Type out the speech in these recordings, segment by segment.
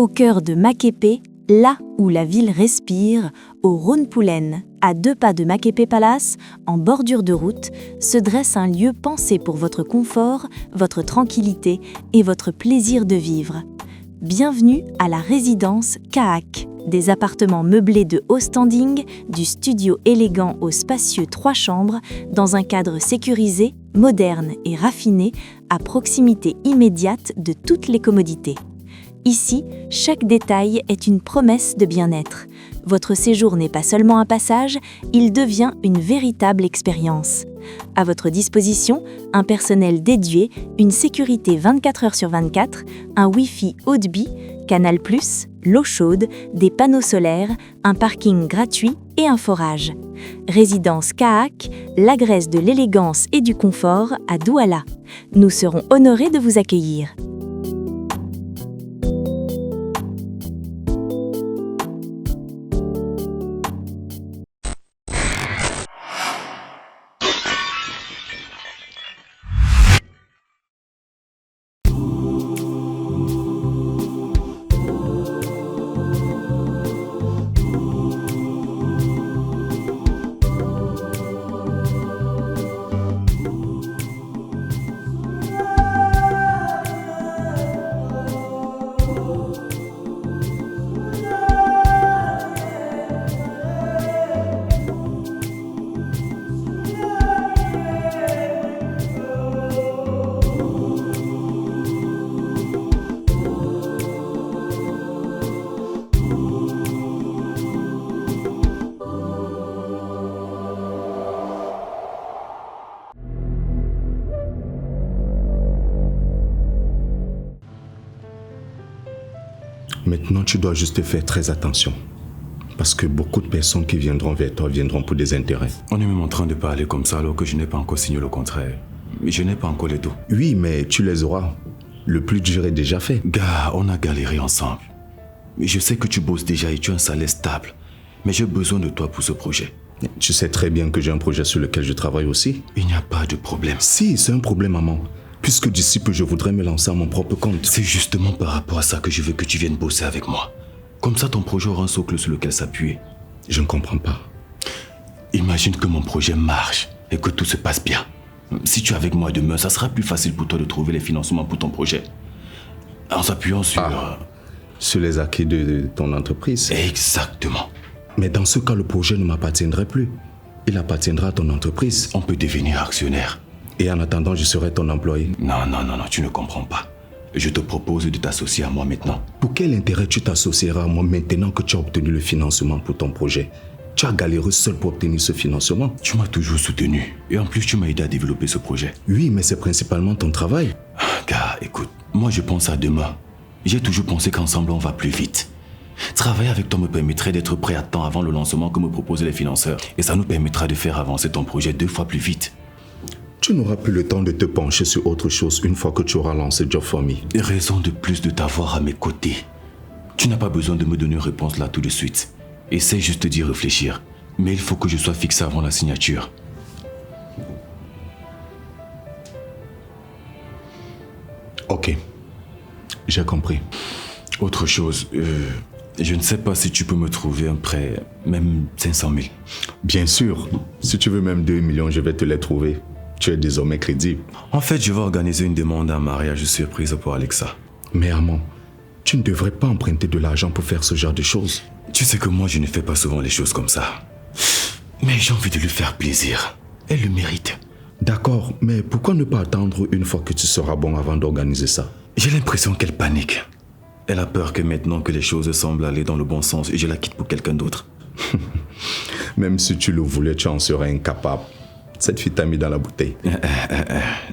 au cœur de Makepe, là où la ville respire, au Rhône-Poulennes, à 2 pas de Makepe Palace, en bordure de route, se dresse un lieu pensé pour votre confort, votre tranquillité et votre plaisir de vivre. Bienvenue à la résidence Kaak. Des appartements meublés de haut standing, du studio élégant au spacieux 3 chambres, dans un cadre sécurisé, moderne et raffiné, à proximité immédiate de toutes les commodités. Ici, chaque détail est une promesse de bien-être. Votre séjour n'est pas seulement un passage, il devient une véritable expérience. À votre disposition, un personnel dédié, une sécurité 24 heures sur 24, un Wi-Fi haut débit, Canal+, l'eau chaude, des panneaux solaires, un parking gratuit et un forage. Résidence Kaak, l'agresse de l'élégance et du confort à Douala. Nous serons honorés de vous accueillir. Maintenant, tu dois juste faire très attention. Parce que beaucoup de personnes qui viendront vers toi viendront pour des intérêts. On est même en train de parler comme ça alors que je n'ai pas encore signé le contrat. Mais je n'ai pas encore les dos. Oui, mais tu les auras. Le plus dur est déjà fait. Gars, on a galéré ensemble. Mais je sais que tu bosses déjà et tu as un salaire stable. Mais j'ai besoin de toi pour ce projet. Tu sais très bien que j'ai un projet sur lequel je travaille aussi. Il n'y a pas de problème. Si, c'est un problème, maman. Puisque d'ici peu, je voudrais me lancer à mon propre compte. C'est justement par rapport à ça que je veux que tu viennes bosser avec moi. Comme ça, ton projet aura un socle sur lequel s'appuyer. Je ne comprends pas. Imagine que mon projet marche et que tout se passe bien. Si tu es avec moi demain, ça sera plus facile pour toi de trouver les financements pour ton projet. En s'appuyant sur... sur les acquis de ton entreprise. Exactement. Mais dans ce cas, le projet ne m'appartiendrait plus. Il appartiendra à ton entreprise. On peut devenir actionnaire. Et en attendant, je serai ton employé. Non, tu ne comprends pas. Je te propose de t'associer à moi maintenant. Pour quel intérêt tu t'associeras à moi maintenant que tu as obtenu le financement pour ton projet? Tu as galéré seul pour obtenir ce financement. Tu m'as toujours soutenu. Et en plus, tu m'as aidé à développer ce projet. Oui, mais c'est principalement ton travail. Gars, écoute, moi je pense à demain. J'ai toujours pensé qu'ensemble on va plus vite. Travailler avec toi me permettrait d'être prêt à temps avant le lancement que me proposent les financeurs. Et ça nous permettra de faire avancer ton projet 2 fois plus vite. Tu n'auras plus le temps de te pencher sur autre chose une fois que tu auras lancé Job for Me. Raison de plus de t'avoir à mes côtés. Tu n'as pas besoin de me donner une réponse là tout de suite. Essaye juste d'y réfléchir. Mais il faut que je sois fixé avant la signature. Ok. J'ai compris. Autre chose, je ne sais pas si tu peux me trouver un prêt, même 500 000. Bien sûr. Si tu veux même 2 millions, je vais te les trouver. Tu es désormais crédible. En fait, je vais organiser une demande en mariage surprise pour Alexa. Mais Armand, tu ne devrais pas emprunter de l'argent pour faire ce genre de choses. Tu sais que moi, je ne fais pas souvent les choses comme ça. Mais j'ai envie de lui faire plaisir. Elle le mérite. D'accord, mais pourquoi ne pas attendre une fois que tu seras bon avant d'organiser ça? J'ai l'impression qu'elle panique. Elle a peur que maintenant que les choses semblent aller dans le bon sens, je la quitte pour quelqu'un d'autre. Même si tu le voulais, tu en serais incapable. Cette fille t'a mis dans la bouteille.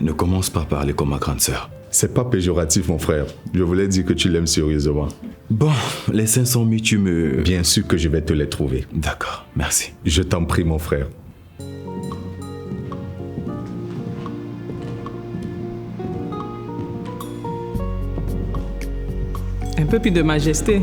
Ne commence pas à parler comme ma grande sœur. C'est pas péjoratif, mon frère. Je voulais dire que tu l'aimes sérieusement. Bon, les 500 000, tu me... Bien sûr que je vais te les trouver. D'accord, merci. Je t'en prie, mon frère. Un peu plus de majesté.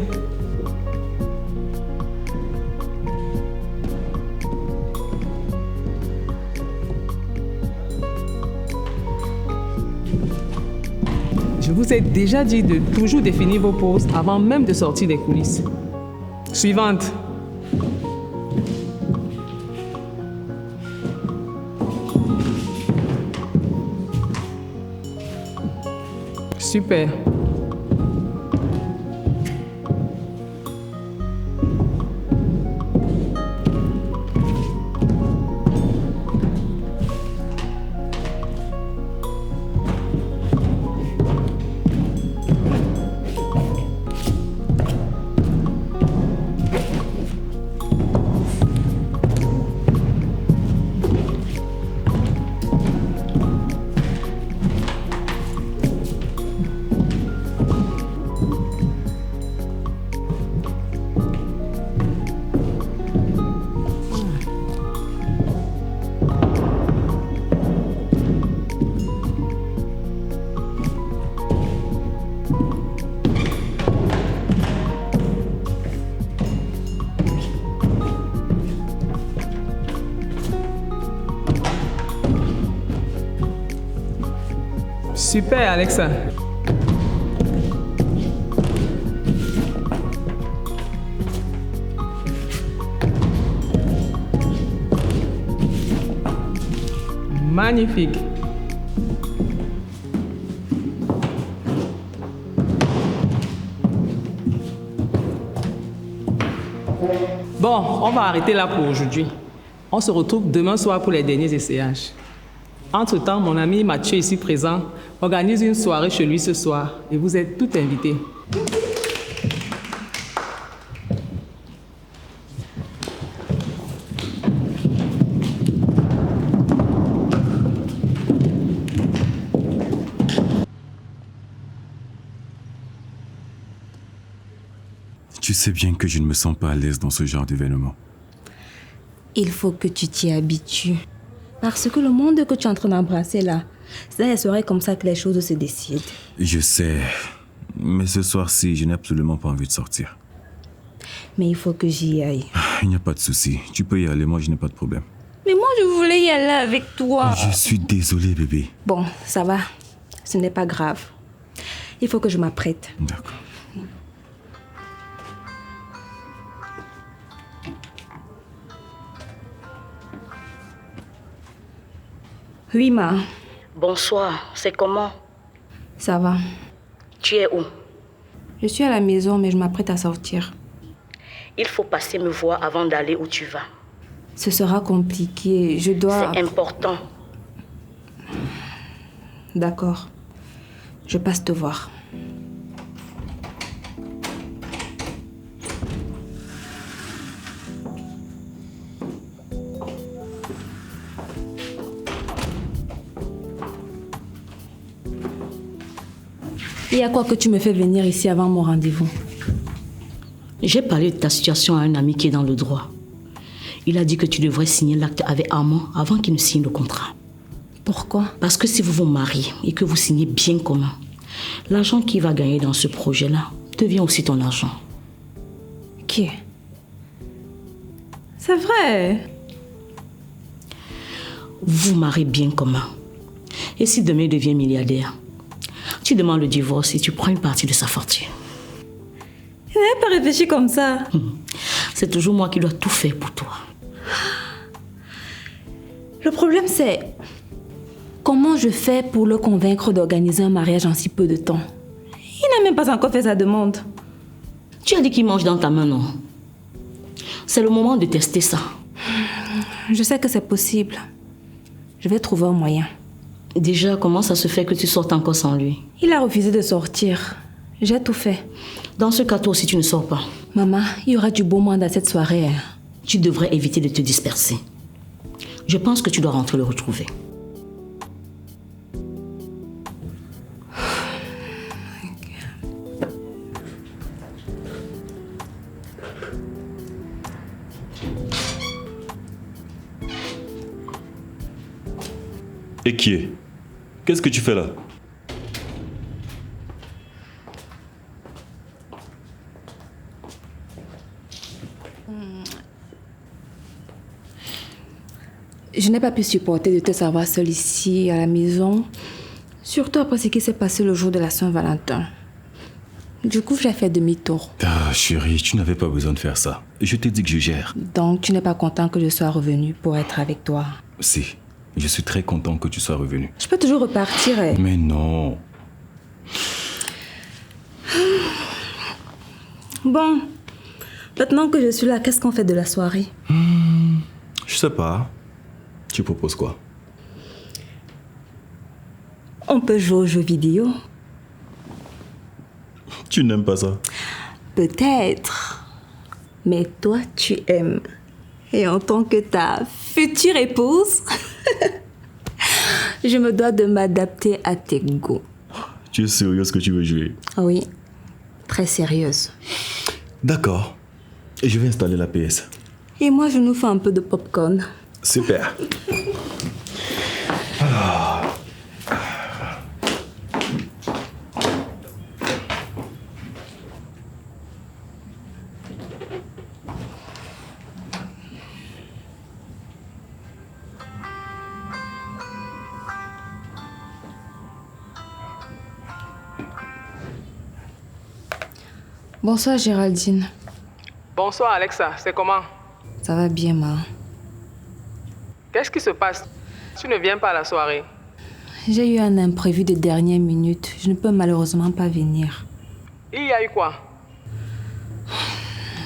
Je vous ai déjà dit de toujours définir vos poses avant même de sortir des coulisses. Suivante. Super. Super, Alexa. Magnifique. Bon, on va arrêter là pour aujourd'hui. On se retrouve demain soir pour les derniers essayages. Entre-temps, mon ami Mathieu ici présent organise une soirée chez lui ce soir et vous êtes tous invités. Tu sais bien que je ne me sens pas à l'aise dans ce genre d'événement. Il faut que tu t'y habitues. Parce que le monde que tu es en train d'embrasser là, c'est dans les soirées comme ça que les choses se décident. Je sais, mais ce soir-ci, je n'ai absolument pas envie de sortir. Mais il faut que j'y aille. Il n'y a pas de souci, tu peux y aller, moi je n'ai pas de problème. Mais moi je voulais y aller avec toi. Je suis désolé, bébé. Bon, ça va. Ce n'est pas grave. Il faut que je m'apprête. D'accord. Oui, ma. Bonsoir, c'est comment? Ça va. Tu es où? Je suis à la maison, mais je m'apprête à sortir. Il faut passer me voir avant d'aller où tu vas. Ce sera compliqué. Je dois... C'est important. D'accord. Je passe te voir. Il y a quoi que tu me fais venir ici avant mon rendez-vous? J'ai parlé de ta situation à un ami qui est dans le droit. Il a dit que tu devrais signer l'acte avec Armand avant qu'il ne signe le contrat. Pourquoi? Parce que si vous vous mariez et que vous signez bien commun, l'argent qu'il va gagner dans ce projet-là devient aussi ton argent. Qui? C'est vrai. Vous vous mariez bien commun. Et si demain il devient milliardaire, tu demandes le divorce et tu prends une partie de sa fortune. Je n'avais pas réfléchi comme ça. C'est toujours moi qui dois tout faire pour toi. Le problème, c'est comment je fais pour le convaincre d'organiser un mariage en si peu de temps. Il n'a même pas encore fait sa demande. Tu as dit qu'il mange dans ta main, non? C'est le moment de tester ça. Je sais que c'est possible. Je vais trouver un moyen. Déjà, comment ça se fait que tu sortes encore sans lui? Il a refusé de sortir. J'ai tout fait. Dans ce cas, toi aussi, tu ne sors pas. Maman, il y aura du beau monde à cette soirée. Tu devrais éviter de te disperser. Je pense que tu dois rentrer le retrouver. Et qui est? Qu'est-ce que tu fais là? Je n'ai pas pu supporter de te savoir seule ici, à la maison. Surtout après ce qui s'est passé le jour de la Saint-Valentin. Du coup, j'ai fait demi-tour. Ah, chérie, tu n'avais pas besoin de faire ça. Je t'ai dit que je gère. Donc, tu n'es pas content que je sois revenue pour être avec toi? Si, je suis très content que tu sois revenu. Je peux toujours repartir. Mais non. Bon, maintenant que je suis là, qu'est-ce qu'on fait de la soirée? Je sais pas. Tu proposes quoi? On peut jouer aux jeux vidéo. Tu n'aimes pas ça? Peut-être. Mais toi, tu aimes. Et en tant que ta future épouse, je me dois de m'adapter à tes goûts. Tu es sérieuse que tu veux jouer? Oui, très sérieuse. D'accord. Et je vais installer la PS. Et moi, je nous fais un peu de popcorn. Super. Bonsoir, Géraldine. Bonsoir Alexa, c'est comment? Ça va bien, ma? Qu'est-ce qui se passe? Tu ne viens pas à la soirée? J'ai eu un imprévu de dernière minute. Je ne peux malheureusement pas venir. Il y a eu quoi?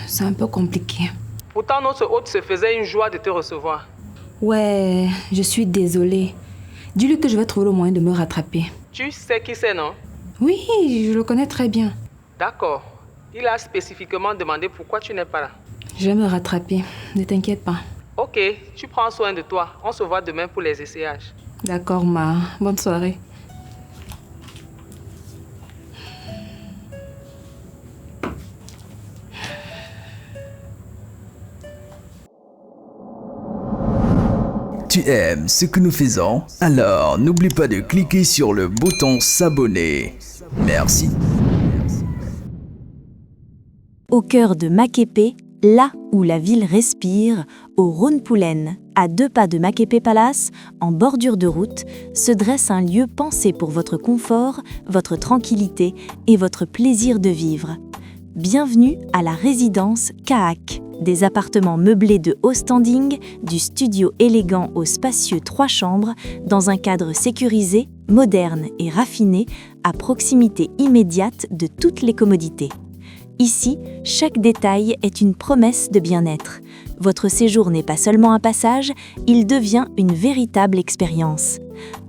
C'est un peu compliqué. Pourtant notre hôte se faisait une joie de te recevoir. Ouais, je suis désolée. Dis-lui que je vais trouver le moyen de me rattraper. Tu sais qui c'est, non? Oui, je le connais très bien. D'accord. Il a spécifiquement demandé pourquoi tu n'es pas là. Je vais me rattraper. Ne t'inquiète pas. Ok, tu prends soin de toi. On se voit demain pour les essayages. D'accord, ma. Bonne soirée. Tu aimes ce que nous faisons? Alors n'oublie pas de cliquer sur le bouton s'abonner. Merci. Au cœur de Makepe, là où la ville respire, au Rhône-Poulennes, à 2 pas de Makepe Palace, en bordure de route, se dresse un lieu pensé pour votre confort, votre tranquillité et votre plaisir de vivre. Bienvenue à la résidence Kaak. Des appartements meublés de haut standing, du studio élégant au spacieux 3 chambres, dans un cadre sécurisé, moderne et raffiné, à proximité immédiate de toutes les commodités. Ici, chaque détail est une promesse de bien-être. Votre séjour n'est pas seulement un passage, il devient une véritable expérience.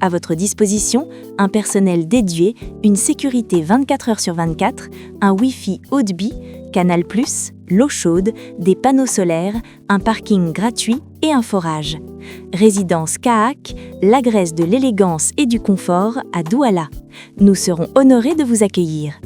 À votre disposition, un personnel dédié, une sécurité 24 heures sur 24, un Wi-Fi haut débit, Canal+, l'eau chaude, des panneaux solaires, un parking gratuit et un forage. Résidence Kaak, l'agresse de l'élégance et du confort à Douala. Nous serons honorés de vous accueillir.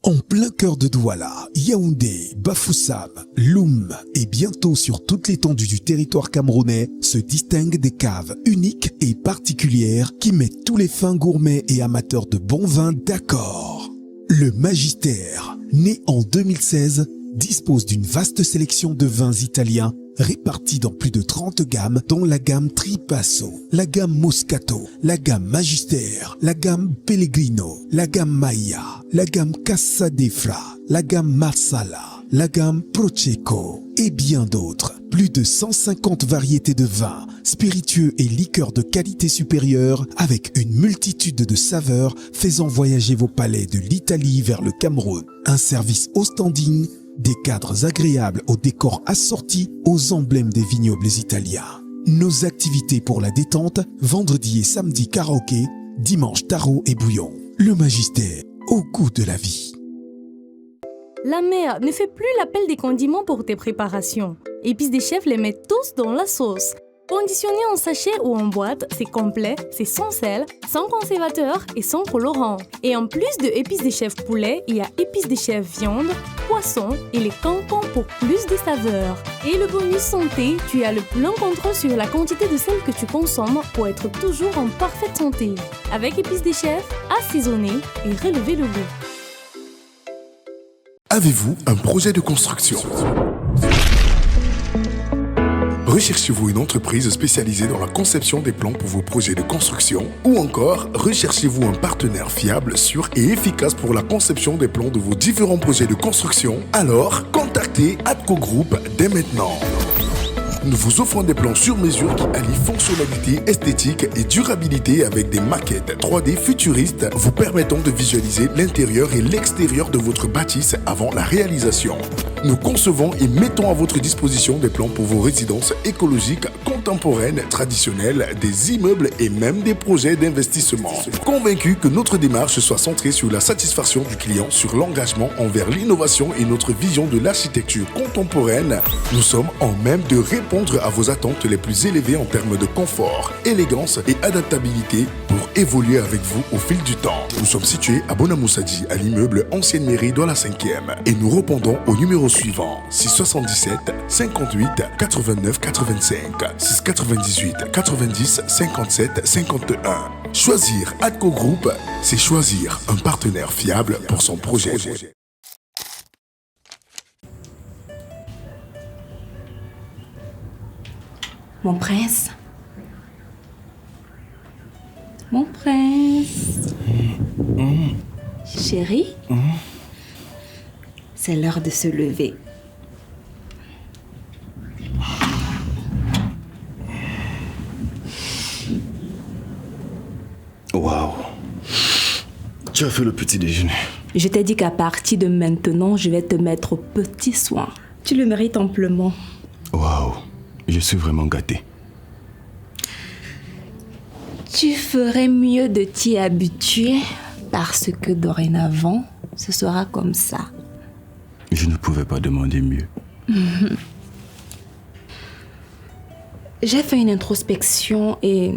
En plein cœur de Douala, Yaoundé, Bafoussam, Loum et bientôt sur toute l'étendue du territoire camerounais se distinguent des caves uniques et particulières qui mettent tous les fins gourmets et amateurs de bons vins d'accord. Le Magistère, né en 2016, dispose d'une vaste sélection de vins italiens répartis dans plus de 30 gammes, dont la gamme Tripasso, la gamme Moscato, la gamme Magister, la gamme Pellegrino, la gamme Maya, la gamme Casadefra, la gamme Marsala, la gamme Prosecco et bien d'autres. Plus de 150 variétés de vins, spiritueux et liqueurs de qualité supérieure avec une multitude de saveurs faisant voyager vos palais de l'Italie vers le Cameroun. Un service au standing, des cadres agréables aux décors assortis aux emblèmes des vignobles italiens. Nos activités pour la détente, vendredi et samedi karaoké, dimanche tarot et bouillon. Le Magistère, au goût de la vie. La mère ne fait plus l'appel des condiments pour tes préparations. Épices des chefs les met tous dans la sauce. Conditionné en sachet ou en boîte, c'est complet, c'est sans sel, sans conservateur et sans colorant. Et en plus de épices des chefs poulet, il y a épices des chefs viande, poisson et les cancans pour plus de saveurs. Et le bonus santé, tu as le plein contrôle sur la quantité de sel que tu consommes pour être toujours en parfaite santé. Avec épices des chefs, assaisonner et relever le goût. Avez-vous un projet de construction ? Recherchez-vous une entreprise spécialisée dans la conception des plans pour vos projets de construction? Ou encore, recherchez-vous un partenaire fiable, sûr et efficace pour la conception des plans de vos différents projets de construction? Alors, contactez Adco Group dès maintenant. Nous vous offrons des plans sur mesure qui allient fonctionnalité, esthétique et durabilité avec des maquettes 3D futuristes vous permettant de visualiser l'intérieur et l'extérieur de votre bâtisse avant la réalisation. Nous concevons et mettons à votre disposition des plans pour vos résidences écologiques, contemporaines, traditionnelles, des immeubles et même des projets d'investissement. Convaincus que notre démarche soit centrée sur la satisfaction du client, sur l'engagement envers l'innovation et notre vision de l'architecture contemporaine, nous sommes en même de répondre à vos attentes les plus élevées en termes de confort, élégance et adaptabilité pour évoluer avec vous au fil du temps. Nous sommes situés à Bonamoussadi, à l'immeuble Ancienne Mairie dans la 5e, et nous répondons au numéro suivant 677 58 89 85 698 90 57 51. Choisir Adco Group, c'est choisir un partenaire fiable pour son projet. Mon prince. Mon prince. Chérie, c'est l'heure de se lever. Waouh. Tu as fait le petit déjeuner. Je t'ai dit qu'à partir de maintenant, je vais te mettre aux petits soins. Tu le mérites amplement. Waouh. Je suis vraiment gâté. Tu ferais mieux de t'y habituer parce que dorénavant, ce sera comme ça. Je ne pouvais pas demander mieux. J'ai fait une introspection et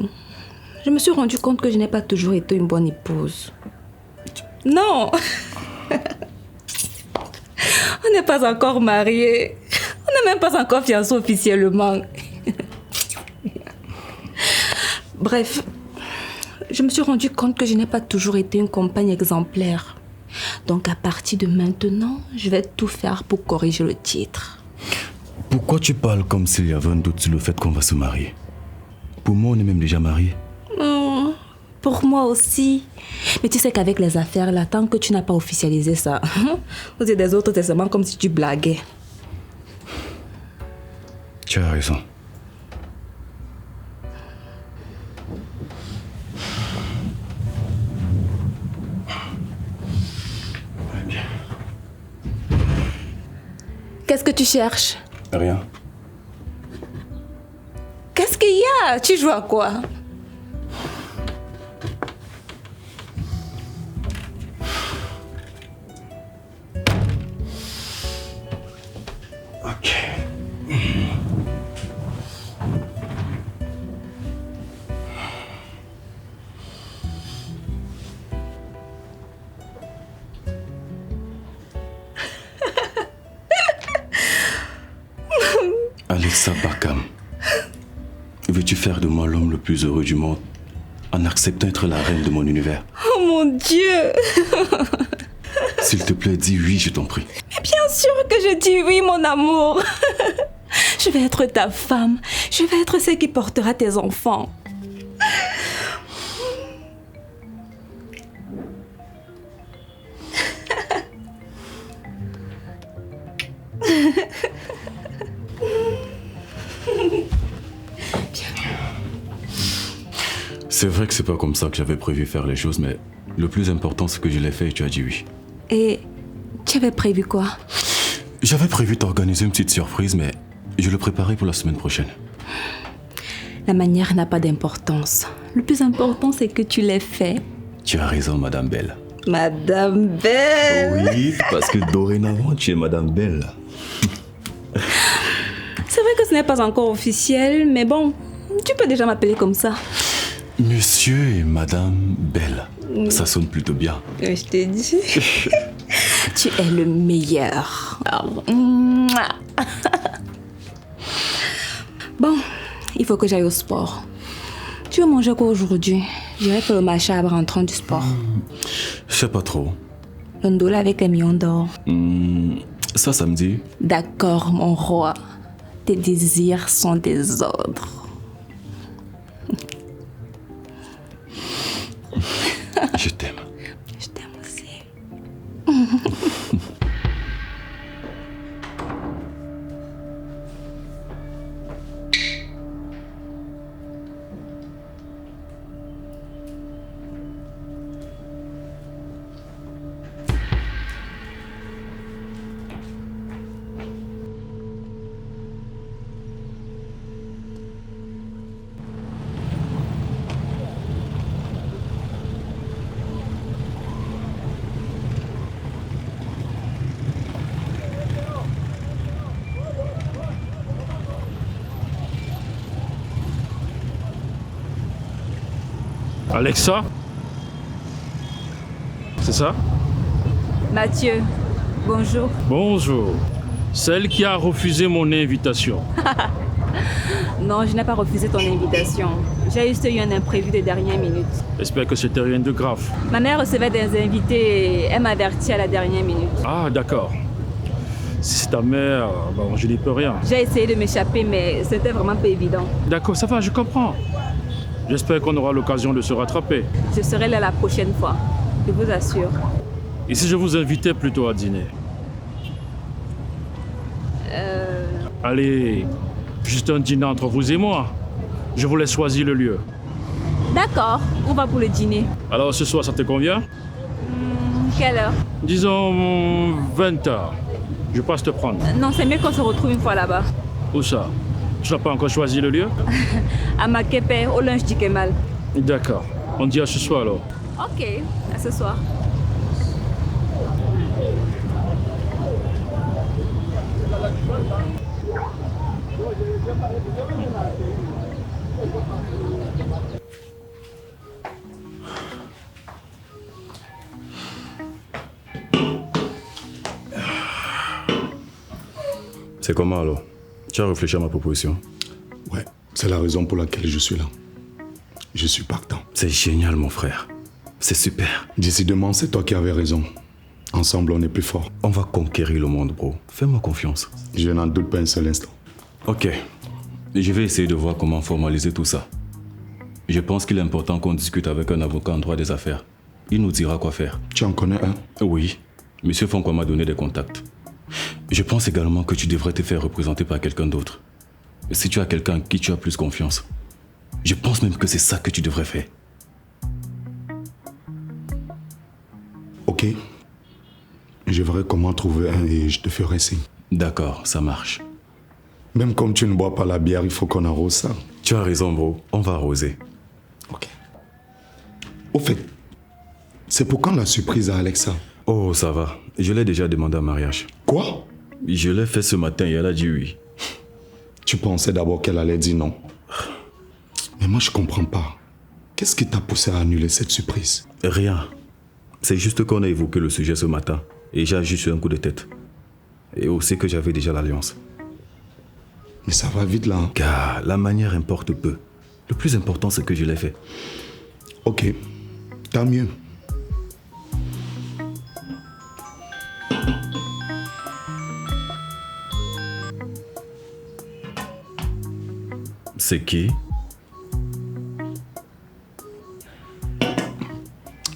je me suis rendu compte que je n'ai pas toujours été une bonne épouse. Non. On n'est pas encore mariés. On n'est même pas encore fiancés officiellement. Bref, je me suis rendu compte que je n'ai pas toujours été une compagne exemplaire. Donc à partir de maintenant, je vais tout faire pour corriger le titre. Pourquoi tu parles comme s'il y avait un doute sur le fait qu'on va se marier? Pour moi, on est même déjà mariés. Pour moi aussi. Mais tu sais qu'avec les affaires là, tant que tu n'as pas officialisé ça, aux yeux des autres, c'est seulement comme si tu blaguais. Tu as raison. Qu'est-ce que tu cherches? Rien. Qu'est-ce qu'il y a? Tu joues à quoi? Ok. Alexa Bakam, veux-tu faire de moi l'homme le plus heureux du monde en acceptant d'être la reine de mon univers? Oh mon Dieu! S'il te plaît, dis oui, je t'en prie. Mais bien sûr que je dis oui, mon amour. Je vais être ta femme. Je vais être celle qui portera tes enfants. C'est vrai que c'est pas comme ça que j'avais prévu faire les choses, mais le plus important, c'est que je l'ai fait et tu as dit oui. Et tu avais prévu quoi? J'avais prévu t'organiser une petite surprise, mais je le préparais pour la semaine prochaine. La manière n'a pas d'importance. Le plus important, c'est que tu l'aies fait. Tu as raison, Madame Belle. Madame Belle! Oui, parce que dorénavant, tu es Madame Belle. C'est vrai que ce n'est pas encore officiel, mais bon, tu peux déjà m'appeler comme ça. Monsieur et Madame Belle. Ça sonne plutôt bien. Je t'ai dit. Tu es le meilleur. Bon, il faut que j'aille au sport. Tu veux manger quoi aujourd'hui? J'irai faire le machab en rentrant du sport. Je sais pas trop. Le ndola avec les millions d'or. Ça me dit. D'accord, mon roi. Tes désirs sont des ordres. Je t'aime. Je t'aime aussi. Alexa? C'est ça? Mathieu, bonjour. Bonjour. Celle qui a refusé mon invitation. Non, je n'ai pas refusé ton invitation. J'ai juste eu un imprévu de dernière minute. J'espère que c'était rien de grave. Ma mère recevait des invités et elle m'a averti à la dernière minute. Ah, d'accord. Si c'est ta mère, bon, je n'y peux rien. J'ai essayé de m'échapper, mais c'était vraiment pas évident. D'accord, ça va, je comprends. J'espère qu'on aura l'occasion de se rattraper. Je serai là la prochaine fois, je vous assure. Et si je vous invitais plutôt à dîner? Allez, juste un dîner entre vous et moi. Je vous laisse choisir le lieu. D'accord, on va pour le dîner. Alors ce soir, ça te convient? Quelle heure? Disons 20h. Je passe te prendre. Non, c'est mieux qu'on se retrouve une fois là-bas. Où ça? Tu n'as pas encore choisi le lieu? À Makepe, au lunch du Kemal. D'accord. On dit à ce soir alors. Ok, à ce soir. C'est comment alors? Tu as réfléchi à ma proposition? Ouais, c'est la raison pour laquelle je suis là. Je suis partant. C'est génial, mon frère. C'est super. Décidément, c'est toi qui avais raison. Ensemble, on est plus fort. On va conquérir le monde, bro. Fais-moi confiance. Je n'en doute pas un seul instant. Ok. Je vais essayer de voir comment formaliser tout ça. Je pense qu'il est important qu'on discute avec un avocat en droit des affaires. Il nous dira quoi faire. Tu en connais un? Oui. Monsieur Fonko m'a donné des contacts. Je pense également que tu devrais te faire représenter par quelqu'un d'autre. Si tu as quelqu'un en qui tu as plus confiance, je pense même que c'est ça que tu devrais faire. Ok. Je verrai comment trouver un et je te ferai signe. D'accord, ça marche. Même comme tu ne bois pas la bière, il faut qu'on arrose ça. Tu as raison, bro. On va arroser. Ok. Au fait, c'est pour quand la surprise à Alexa? Oh, ça va. Je l'ai déjà demandé en mariage. Quoi? Je l'ai fait ce matin et elle a dit oui. Tu pensais d'abord qu'elle allait dire non. Mais moi, je comprends pas. Qu'est-ce qui t'a poussé à annuler cette surprise? Rien. C'est juste qu'on a évoqué le sujet ce matin et j'ai agi sur un coup de tête. Et aussi que j'avais déjà l'alliance. Mais ça va vite là. Car la manière importe peu. Le plus important, c'est que je l'ai fait. Ok, tant mieux. C'est qui?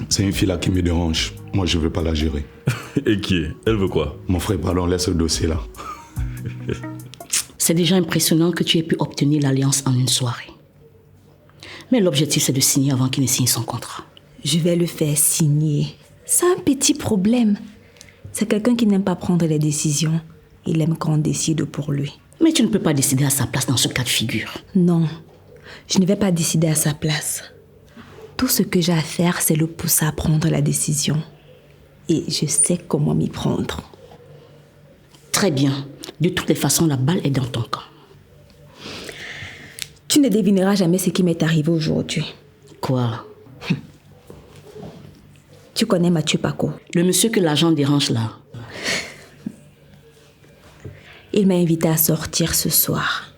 C'est une fille là qui me dérange. Moi, je veux pas la gérer. Et qui est? Elle veut quoi? Mon frère, pardon, laisse ce dossier là. C'est déjà impressionnant que tu aies pu obtenir l'alliance en une soirée. Mais l'objectif, c'est de signer avant qu'il ne signe son contrat. Je vais le faire signer. C'est un petit problème. C'est quelqu'un qui n'aime pas prendre les décisions. Il aime qu'on décide pour lui. Mais tu ne peux pas décider à sa place dans ce cas de figure. Non, je ne vais pas décider à sa place. Tout ce que j'ai à faire, c'est le pousser à prendre la décision. Et je sais comment m'y prendre. Très bien. De toutes les façons, la balle est dans ton camp. Tu ne devineras jamais ce qui m'est arrivé aujourd'hui. Quoi? Tu connais Mathieu Paco? Le monsieur que l'agent dérange là. Il m'a invité à sortir ce soir.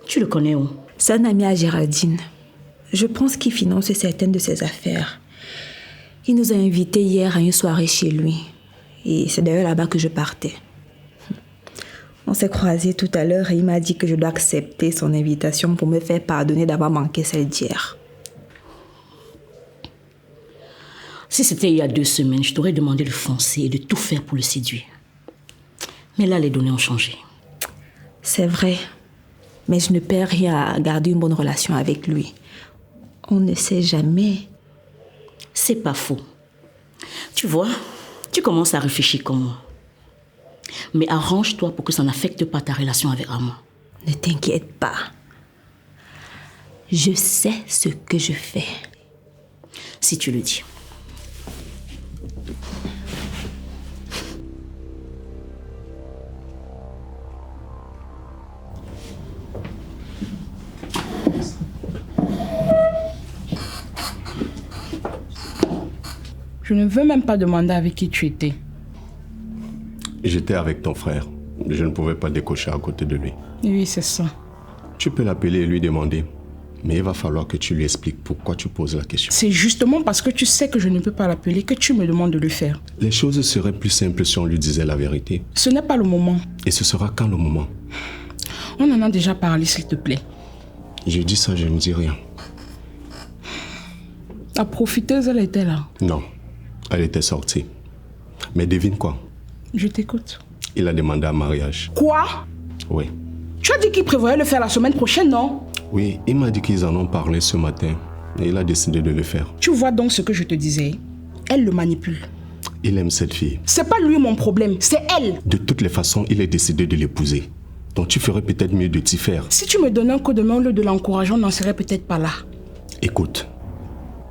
Tu le connais où? C'est un ami à Géraldine. Je pense qu'il finance certaines de ses affaires. Il nous a invités hier à une soirée chez lui. Et c'est d'ailleurs là-bas que je partais. On s'est croisés tout à l'heure et il m'a dit que je dois accepter son invitation pour me faire pardonner d'avoir manqué celle d'hier. Si c'était il y a 2 semaines, je t'aurais demandé de foncer et de tout faire pour le séduire. Mais là, les données ont changé. C'est vrai, mais je ne perds rien à garder une bonne relation avec lui. On ne sait jamais. C'est pas faux. Tu vois, tu commences à réfléchir comme moi. Mais arrange-toi pour que ça n'affecte pas ta relation avec Armand. Ne t'inquiète pas. Je sais ce que je fais. Si tu le dis. Je ne veux même pas demander avec qui tu étais. J'étais avec ton frère. Je ne pouvais pas décocher à côté de lui. Oui, c'est ça. Tu peux l'appeler et lui demander. Mais il va falloir que tu lui expliques pourquoi tu poses la question. C'est justement parce que tu sais que je ne peux pas l'appeler que tu me demandes de le faire. Les choses seraient plus simples si on lui disait la vérité. Ce n'est pas le moment. Et ce sera quand le moment? On en a déjà parlé, s'il te plaît. J'ai dit ça, je ne dis rien. La profiteuse, elle était là. Non, elle était sortie. Mais devine quoi? Je t'écoute. Il a demandé un mariage. Quoi? Oui. Tu as dit qu'il prévoyait le faire la semaine prochaine, non? Oui, il m'a dit qu'ils en ont parlé ce matin. Et il a décidé de le faire. Tu vois donc ce que je te disais. Elle le manipule. Il aime cette fille. C'est pas lui mon problème, c'est elle. De toutes les façons, il a décidé de l'épouser. Donc tu ferais peut-être mieux de t'y faire. Si tu me donnais un coup de main au lieu de l'encourager, on n'en serait peut-être pas là. Écoute,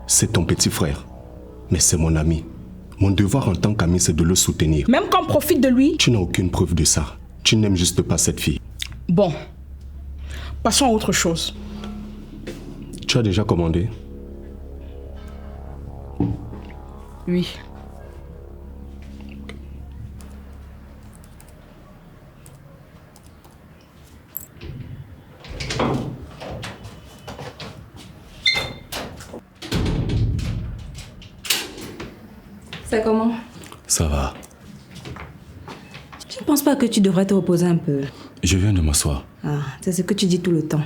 c'est ton petit frère. Mais c'est mon ami. Mon devoir en tant qu'ami, c'est de le soutenir. Même qu'on profite de lui? Tu n'as aucune preuve de ça. Tu n'aimes juste pas cette fille. Bon, passons à autre chose. Tu as déjà commandé? Oui. C'est comment? Ça va. Je ne pense pas que tu devrais te reposer un peu. Je viens de m'asseoir. Ah, c'est ce que tu dis tout le temps.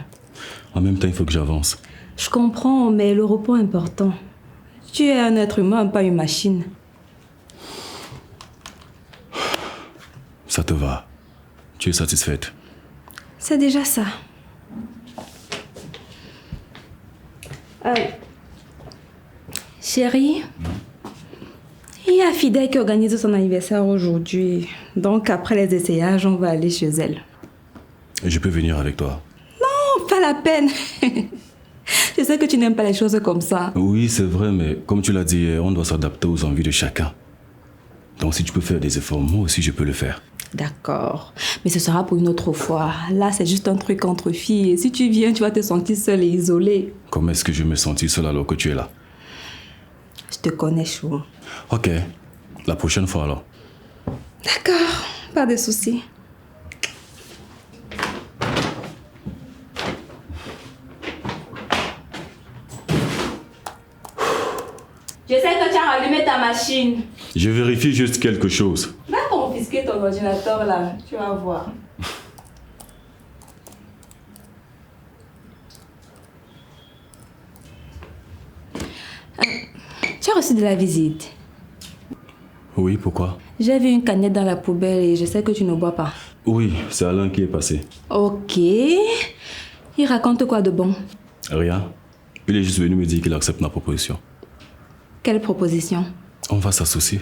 En même temps, il faut que j'avance. Je comprends, mais le repos est important. Tu es un être humain, pas une machine. Ça te va. Tu es satisfaite? C'est déjà ça. Chérie, il y a Fidèle qui organise son anniversaire aujourd'hui. Donc après les essayages, on va aller chez elle. Je peux venir avec toi? Non, pas la peine. Je sais que tu n'aimes pas les choses comme ça. Oui, c'est vrai, mais comme tu l'as dit hier, on doit s'adapter aux envies de chacun. Donc si tu peux faire des efforts, moi aussi je peux le faire. D'accord, mais ce sera pour une autre fois. Là, c'est juste un truc entre filles. Et si tu viens, tu vas te sentir seule et isolée. Comment est-ce que je me sentis seule alors que tu es là? Je te connais, Chou. Ok, la prochaine fois alors. D'accord, pas de soucis. Je sais que tu as rallumé ta machine. Je vérifie juste quelque chose. Va confisquer ton ordinateur là, tu vas voir. Tu as reçu de la visite? Oui, pourquoi? J'ai vu une canette dans la poubelle et je sais que tu ne bois pas. Oui, c'est Alain qui est passé. Ok. Il raconte quoi de bon? Rien. Il est juste venu me dire qu'il accepte ma proposition. Quelle proposition? On va s'associer.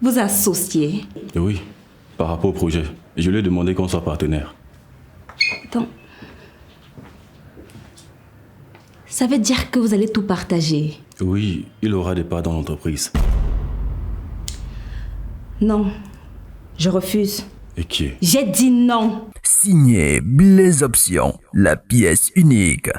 Vous associer? Oui, par rapport au projet. Je lui ai demandé qu'on soit partenaire. Attends. Ça veut dire que vous allez tout partager? Oui, il aura des parts dans l'entreprise. Non, je refuse. Et qui est? J'ai dit non. Signé Blaise Option, la pièce unique.